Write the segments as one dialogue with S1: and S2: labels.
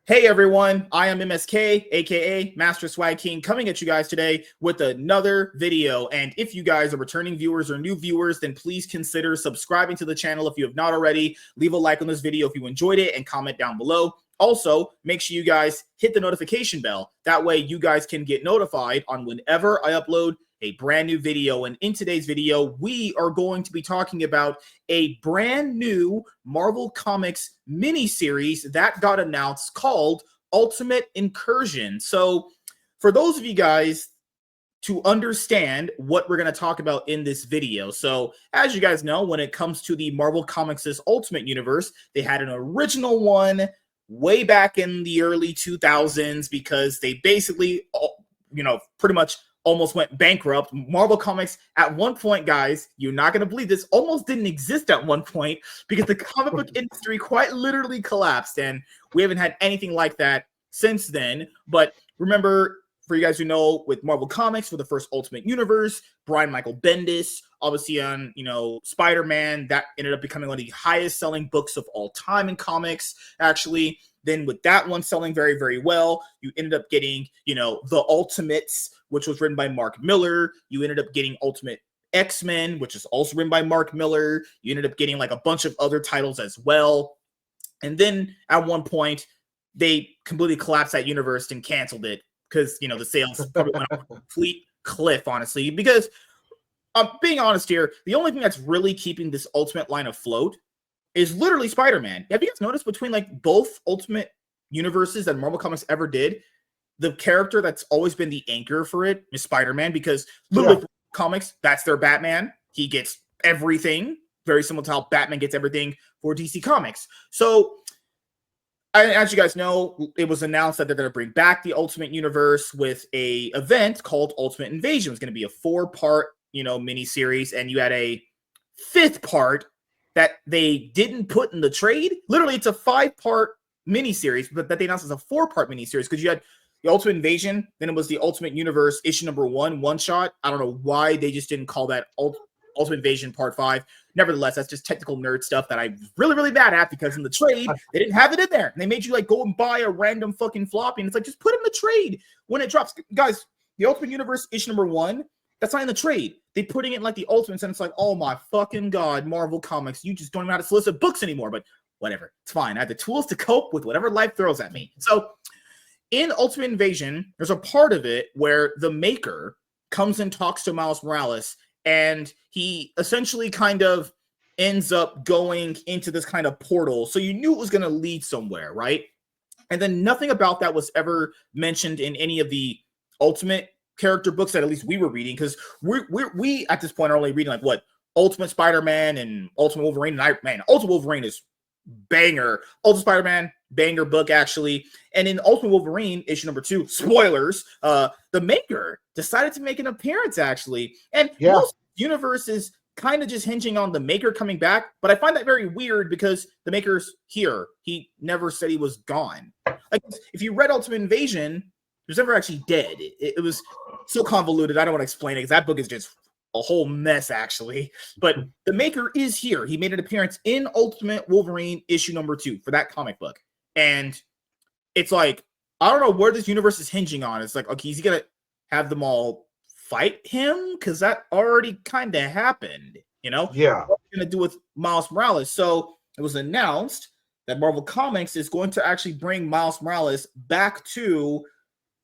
S1: Hey everyone, I am MSK, aka Master Swag King, coming at you guys today with another video. And if you guys are returning viewers or new viewers, then please consider subscribing to the channel if you have not already. Leave a like on this video if you enjoyed it and comment down below. Also, make sure you guys hit the notification bell. That way you guys can get notified on whenever I upload a brand new video. And in today's video, we are going to be talking about a brand new Marvel Comics miniseries that got announced called Ultimate Incursion. So for those of you guys to understand what we're going to talk about in this video. So as you guys know, when it comes to the Marvel Comics' Ultimate Universe, they had an original one way back in the early 2000s because they basically, pretty much almost went bankrupt. Marvel Comics at one point, guys, you're not going to believe this, almost didn't exist at one point because the comic book industry quite literally collapsed, and we haven't had anything like that since then. But remember, for you guys who know, with Marvel Comics, for the first Ultimate Universe, Brian Michael Bendis, obviously on, Spider-Man, that ended up becoming one of the highest selling books of all time in comics, actually. Then with that one selling very, very well, you ended up getting, The Ultimates, which was written by Mark Miller. You ended up getting Ultimate X-Men, which is also written by Mark Miller. You ended up getting like a bunch of other titles as well. And then at one point, they completely collapsed that universe and canceled it because, the sales probably went off a complete cliff, honestly. Because I'm being honest here, the only thing that's really keeping this Ultimate line afloat is literally Spider-Man. Have you guys noticed between like both Ultimate universes that Marvel Comics ever did, the character that's always been the anchor for it is Spider-Man, because literally comics, that's their Batman. He gets everything, very similar to how Batman gets everything for DC Comics. So, as you guys know, it was announced that they're going to bring back the Ultimate Universe with a event called Ultimate Invasion. It's going to be a 4-part, mini-series, and you had a 5th part that they didn't put in the trade. Literally, it's a 5-part mini-series, but that they announced as a 4-part mini-series, because you had the Ultimate Invasion, then it was the Ultimate Universe issue number 1, one-shot. I don't know why they just didn't call that Ultimate Invasion Part 5. Nevertheless, that's just technical nerd stuff that I'm really, really bad at, because in the trade, they didn't have it in there. And they made you like go and buy a random fucking floppy, and it's like, just put it in the trade when it drops. Guys, the Ultimate Universe issue number 1, that's not in the trade. They putting it in like the Ultimates, and it's like, oh my fucking God, Marvel Comics, you just don't even know how to solicit books anymore. But whatever, it's fine. I have the tools to cope with whatever life throws at me. So in Ultimate Invasion, there's a part of it where the Maker comes and talks to Miles Morales, and he essentially kind of ends up going into this kind of portal. So you knew it was going to lead somewhere, right? And then nothing about that was ever mentioned in any of the Ultimate character books that at least we were reading, because we at this point are only reading like what, Ultimate Spider-Man and Ultimate Wolverine. And Ultimate Wolverine is banger. Ultimate Spider-Man, banger book, actually. And in Ultimate Wolverine issue number 2, spoilers, the Maker decided to make an appearance, actually. And most universes kind of just hinging on the Maker coming back, but I find that very weird because the Maker's here. He never said he was gone. Like, if you read Ultimate Invasion, he was never actually dead. It was so convoluted, I don't want to explain it, because that book is just a whole mess, actually. But the Maker is here. He made an appearance in Ultimate Wolverine issue number 2 for that comic book. And it's like, I don't know where this universe is hinging on. It's like, okay, is he going to have them all fight him? Because that already kind of happened, Yeah. What are you going to do with Miles Morales? So it was announced that Marvel Comics is going to actually bring Miles Morales back to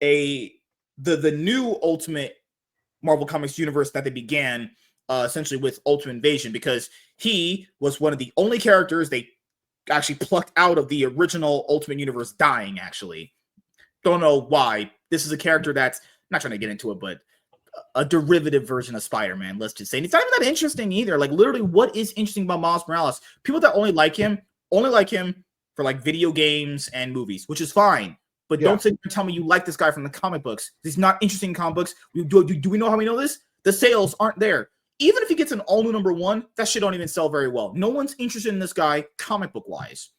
S1: the new Ultimate Marvel Comics universe that they began essentially with Ultimate Invasion, because he was one of the only characters they actually plucked out of the original Ultimate Universe dying, actually. Don't know why. This is a character that's, I'm not trying to get into it, but a derivative version of Spider-Man, let's just say. And it's not even that interesting either. Like, literally, what is interesting about Miles Morales? People that only like him for like video games and movies, which is fine. But don't sit and tell me you like this guy from the comic books. He's not interesting in comic books. Do we know how we know this? The sales aren't there. Even if he gets an all-new number 1, that shit don't even sell very well. No one's interested in this guy comic book-wise.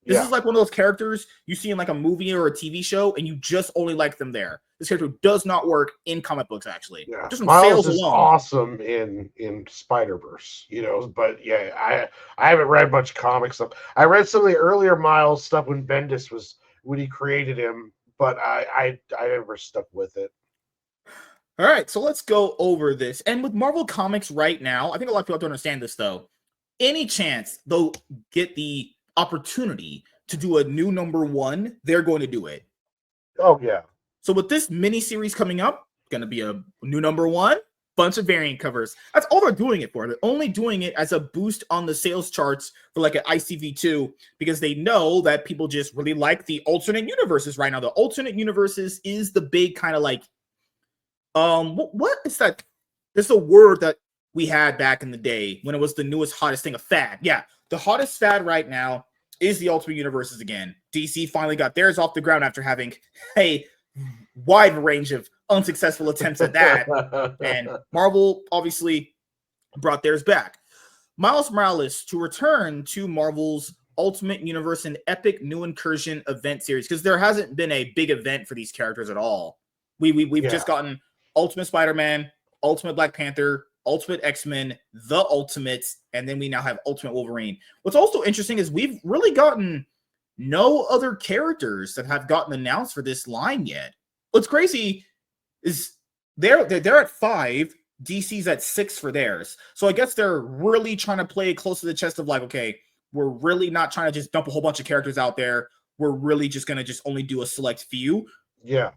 S1: This is like one of those characters you see in like a movie or a TV show, and you just only like them there. This character does not work in comic books, actually.
S2: Yeah.
S1: Just from
S2: Miles
S1: sales
S2: is
S1: alone.
S2: awesome in Spider-Verse, but I haven't read much comic stuff. I read some of the earlier Miles stuff when Bendis was when he created him, but I never stuck with it.
S1: All right, so let's go over this. And with Marvel Comics right now, I think a lot of people have to understand this though. Any chance they'll get the opportunity to do a new #1, they're going to do it.
S2: Oh yeah.
S1: So with this mini-series coming up, going to be a new #1, bunch of variant covers. That's all they're doing it for. They're only doing it as a boost on the sales charts for like an ICV2 because they know that people just really like the alternate universes right now. The alternate universes is the big kind of like, what is that? There's a word that we had back in the day when it was the newest, hottest thing, a fad. Yeah, the hottest fad right now is the alternate universes again. DC finally got theirs off the ground after having a wide range of unsuccessful attempts at that. And Marvel obviously brought theirs back. Miles Morales to return to Marvel's Ultimate Universe and Epic New Incursion event series, because there hasn't been a big event for these characters at all. We've just gotten Ultimate Spider-Man, Ultimate Black Panther, Ultimate X-Men, The Ultimates, and then we now have Ultimate Wolverine. What's also interesting is we've really gotten no other characters that have gotten announced for this line yet. What's crazy is they're at 5, DC's at 6 for theirs. So I guess they're really trying to play close to the chest of like, okay, we're really not trying to just dump a whole bunch of characters out there. We're really just going to just only do a select few.
S2: Yeah.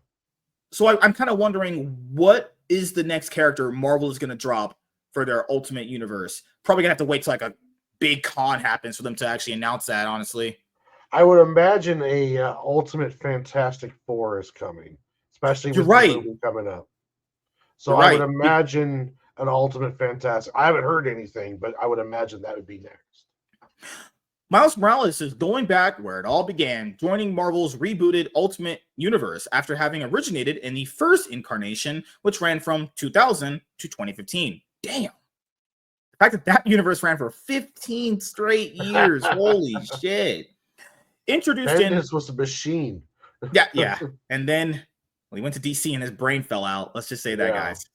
S1: So I'm kind of wondering, what is the next character Marvel is going to drop for their Ultimate Universe? Probably going to have to wait till like a big con happens for them to actually announce that, honestly.
S2: I would imagine a Ultimate Fantastic Four is coming, especially with the movie coming up. So I would imagine an Ultimate Fantastic. I haven't heard anything, but I would imagine that would be next.
S1: Miles Morales is going back where it all began, joining Marvel's rebooted Ultimate Universe after having originated in the first incarnation, which ran from 2000 to 2015. Damn. The fact that that universe ran for 15 straight years. Holy shit. Introduced
S2: Bendis was a machine.
S1: Yeah. And then he went to DC and his brain fell out. Let's just say that, guys.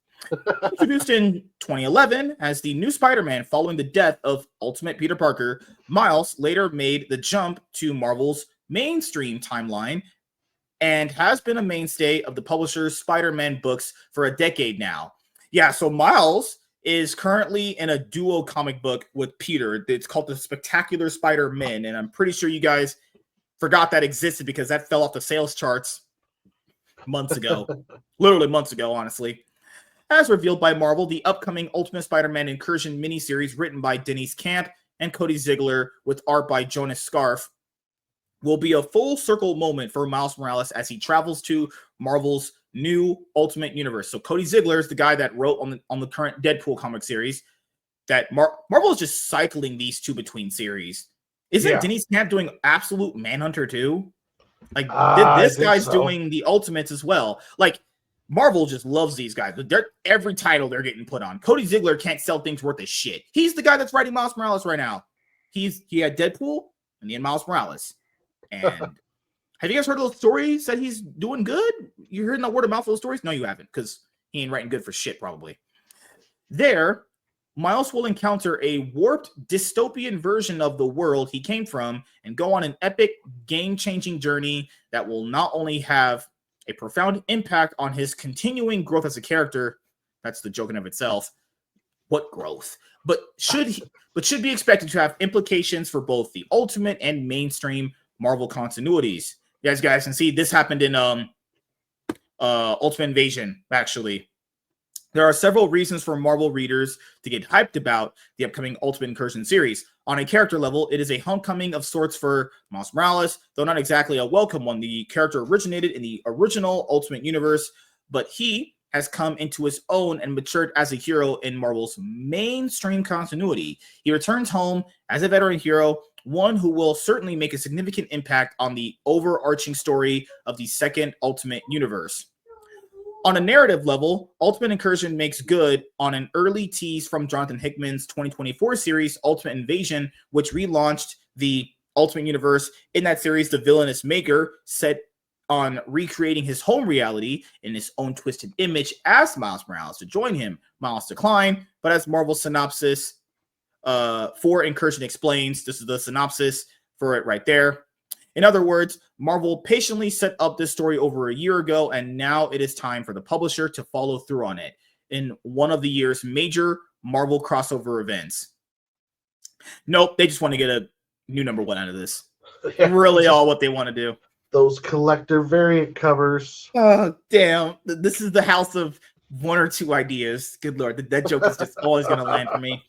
S1: Introduced in 2011 as the new Spider-Man following the death of Ultimate Peter Parker, Miles later made the jump to Marvel's mainstream timeline and has been a mainstay of the publisher's Spider-Man books for a decade now. Yeah, so Miles is currently in a duo comic book with Peter. It's called The Spectacular Spider-Man, and I'm pretty sure you guys forgot that existed because that fell off the sales charts months ago. Literally months ago, honestly. As revealed by Marvel, the upcoming Ultimate Spider-Man Incursion miniseries written by Denise Camp and Cody Ziegler with art by Jonas Scarf will be a full circle moment for Miles Morales as he travels to Marvel's new Ultimate Universe. So Cody Ziegler is the guy that wrote on the current Deadpool comic series. That Marvel is just cycling these two between series. Isn't Denise Camp doing Absolute Manhunter too? Like this guy's doing the Ultimates as well. Like Marvel just loves these guys. Every title they're getting put on. Cody Ziegler can't sell things worth a shit. He's the guy that's writing Miles Morales right now. He had Deadpool and he had Miles Morales. And have you guys heard of those stories that he's doing good? You heard the word of mouth of those stories? No, you haven't, because he ain't writing good for shit, probably. There, Miles will encounter a warped dystopian version of the world he came from and go on an epic, game-changing journey that will not only have a profound impact on his continuing growth as a character. That's the joke in of itself. What growth? But should be expected to have implications for both the Ultimate and mainstream Marvel continuities. You guys can see this happened in Ultimate Invasion, actually. There are several reasons for Marvel readers to get hyped about the upcoming Ultimate Incursion series. On a character level, it is a homecoming of sorts for Miles Morales, though not exactly a welcome one. The character originated in the original Ultimate Universe, but he has come into his own and matured as a hero in Marvel's mainstream continuity. He returns home as a veteran hero, one who will certainly make a significant impact on the overarching story of the second Ultimate Universe. On a narrative level, Ultimate Incursion makes good on an early tease from Jonathan Hickman's 2024 series, Ultimate Invasion, which relaunched the Ultimate Universe. In that series, the villainous Maker set on recreating his home reality in his own twisted image as Miles Morales to join him. Miles declined, but as Marvel's synopsis for Incursion explains, this is the synopsis for it right there. In other words, Marvel patiently set up this story over a year ago, and now it is time for the publisher to follow through on it in one of the year's major Marvel crossover events. Nope, they just want to get a new #1 out of this. Yeah, really all what they want to do.
S2: Those collector variant covers.
S1: Oh, damn. This is the house of one or two ideas. Good Lord, that joke is just always going to land for me.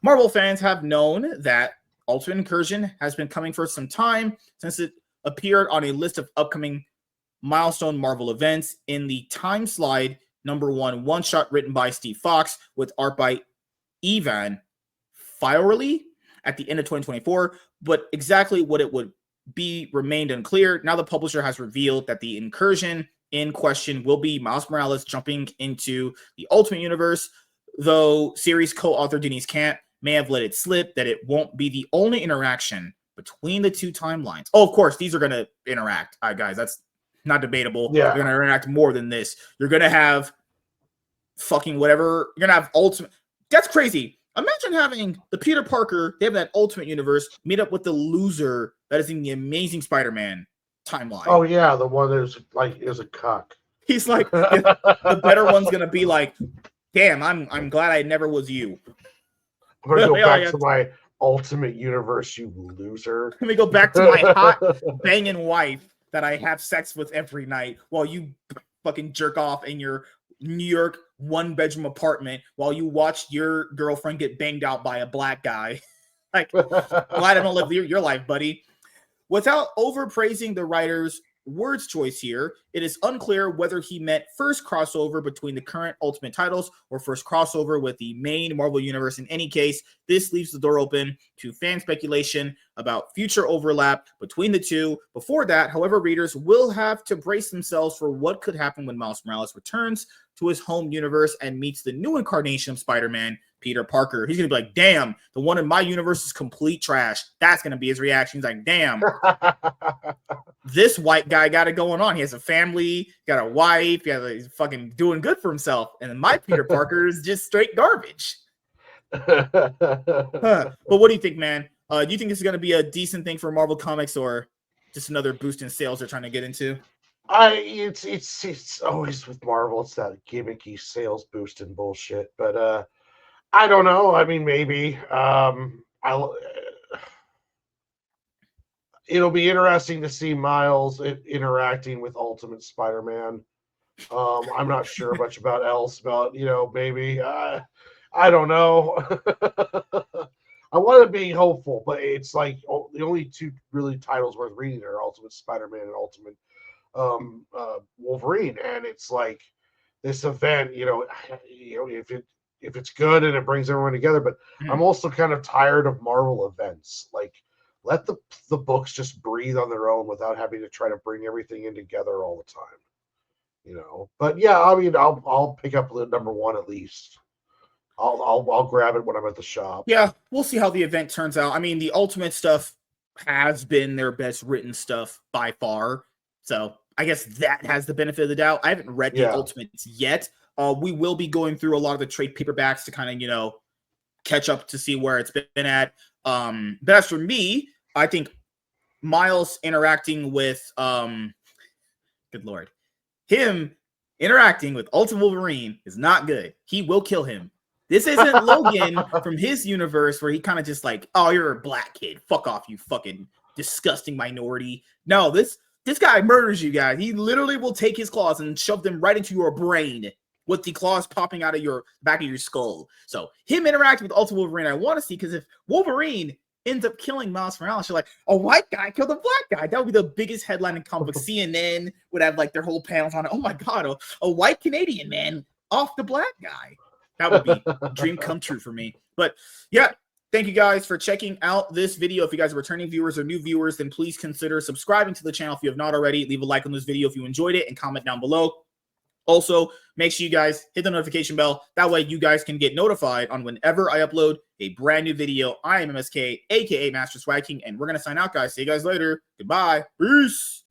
S1: Marvel fans have known that Ultimate Incursion has been coming for some time since it appeared on a list of upcoming milestone Marvel events in the Time Slide #1 one-shot written by Steve Fox with art by Ivan Fiorilli at the end of 2024, but exactly what it would be remained unclear. Now the publisher has revealed that the Incursion in question will be Miles Morales jumping into the Ultimate Universe, though series co-author Denise Camp may have let it slip that it won't be the only interaction between the two timelines. Oh, of course, these are going to interact. All right, guys, that's not debatable.
S2: Yeah.
S1: They're going to interact more than this. You're going to have fucking whatever. You're going to have Ultimate. That's crazy. Imagine having the Peter Parker, they have that Ultimate Universe, meet up with the loser that is in the Amazing Spider-Man timeline.
S2: Oh, yeah, the one that is a cuck.
S1: He's like, the better one's going to be like, damn, I'm glad I never was you.
S2: I'm going to go back to my Ultimate Universe, you loser.
S1: Let me go back to my hot banging wife that I have sex with every night while you fucking jerk off in your New York one-bedroom apartment while you watch your girlfriend get banged out by a black guy. Like, glad I don't live your life, buddy. Without overpraising the writer's words choice here, it is unclear whether he meant first crossover between the current Ultimate titles or first crossover with the main Marvel Universe. In any case, this leaves the door open to fan speculation about future overlap between the two. Before that, however, readers will have to brace themselves for what could happen when Miles Morales returns to his home universe and meets the new incarnation of Spider-Man, Peter Parker. He's going to be like, damn, the one in my universe is complete trash. That's going to be his reaction. He's like, damn. This white guy got it going on. He has a family, got a wife, he's fucking doing good for himself. And my Peter Parker is just straight garbage. But what do you think, man? Do you think this is going to be a decent thing for Marvel Comics or just another boost in sales they're trying to get into?
S2: It's always with Marvel. It's that gimmicky sales boosting bullshit. But I don't know. I mean, maybe. It'll be interesting to see Miles interacting with Ultimate Spider-Man. I'm not sure much about else, but maybe I don't know. I want to be hopeful, but it's like the only two really titles worth reading are Ultimate Spider-Man and Ultimate Wolverine, and it's like this event. If it's good and it brings everyone together, but I'm also kind of tired of Marvel events. Like, let the books just breathe on their own without having to try to bring everything in together all the time. But yeah, I mean, I'll pick up the #1 at least. I'll grab it when I'm at the shop.
S1: Yeah, we'll see how the event turns out. I mean, the Ultimate stuff has been their best written stuff by far, so I guess that has the benefit of the doubt. I haven't read the Ultimates yet. We will be going through a lot of the trade paperbacks to kind of catch up to see where it's been at. But as for me, I think Miles interacting with good Lord, him interacting with Ultimate Wolverine is not good. He will kill him. This isn't Logan from his universe where he kind of just like, oh, you're a black kid. Fuck off, you fucking disgusting minority. No, this guy murders you guys. He literally will take his claws and shove them right into your brain with the claws popping out of your back of your skull. So him interacting with Ultimate Wolverine, I want to see, because if Wolverine ends up killing Miles Morales, you're like, a white guy killed a black guy. That would be the biggest headline in comic books. CNN would have like their whole panels on it. Oh my God, a white Canadian man off the black guy. That would be a dream come true for me. But yeah, thank you guys for checking out this video. If you guys are returning viewers or new viewers, then please consider subscribing to the channel if you have not already. Leave a like on this video if you enjoyed it and comment down below. Also, make sure you guys hit the notification bell. That way you guys can get notified on whenever I upload a brand new video. I am MSK, aka Master Swag King, and we're going to sign out, guys. See you guys later. Goodbye. Peace.